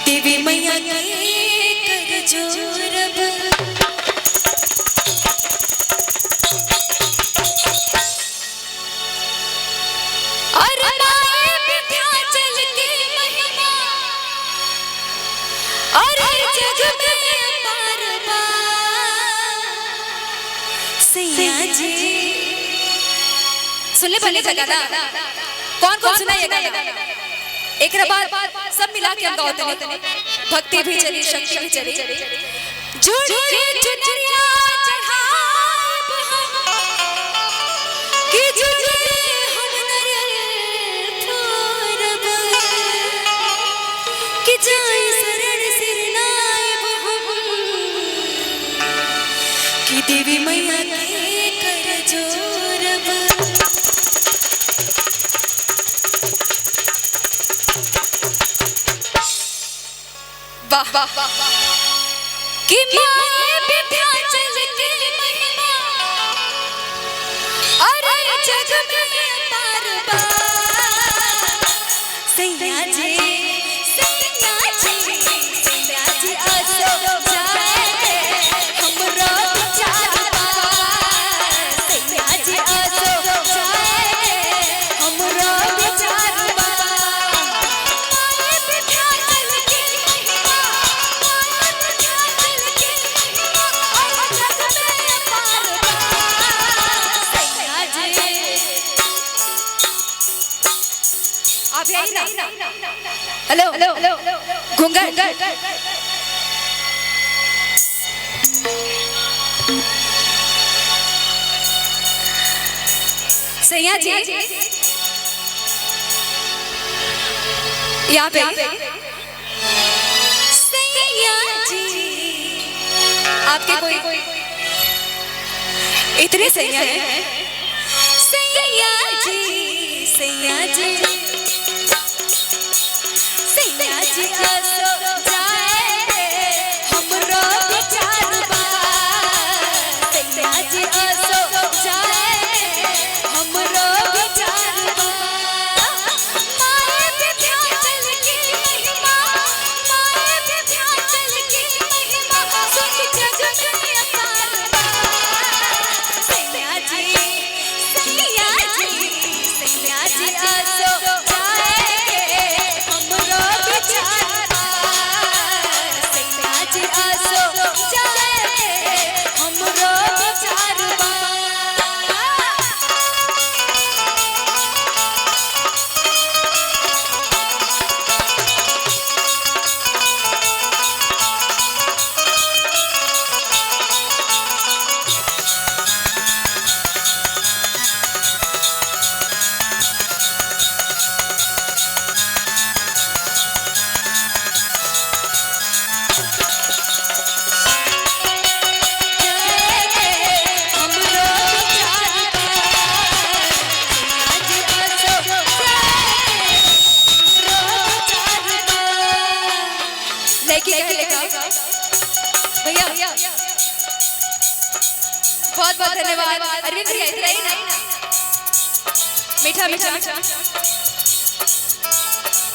देवी मैया के कर जोरब और माए विंध्याचल की महिमा और जग में अपार सैया जी। सुन ले भले जगह ना कौन कौन सुना ये गाना एक बार सब मिला के हम गाते हैं। भक्ति भी चली शक्ति भी चली जोड़ी के चुनरिया चढ़ाब कि जुजे हम नरियल फोरब कि जाय शरण सिर नायब हम कि देवी मैया के कर जोरब। वाह वाह वाह कि माए विंध्याचल की महिमा और जग में अपार सैया जी सैया जी सैया जी आसो जाए हमरो विचारबा सैया जी आसो जाए हमरो विचारबा माए विंध्याचल की हेलो हेलो घुंघट सैया जी यहाँ पे सैया जी आपके कोई इतने सैया है सैया जी सैया जी सैया जी आसो जाए हमरो विचारबा सैया जी आसो जाए हमरो विचारबा माए विंध्याचल की महिमा माए विंध्याचल की महिमा सुख जग में अपार सैया जी सैया जी सैया जी आसो भैया बहुत बहुत धन्यवाद। अरविंद भैया इतना ही ना मीठा मीठा मीठा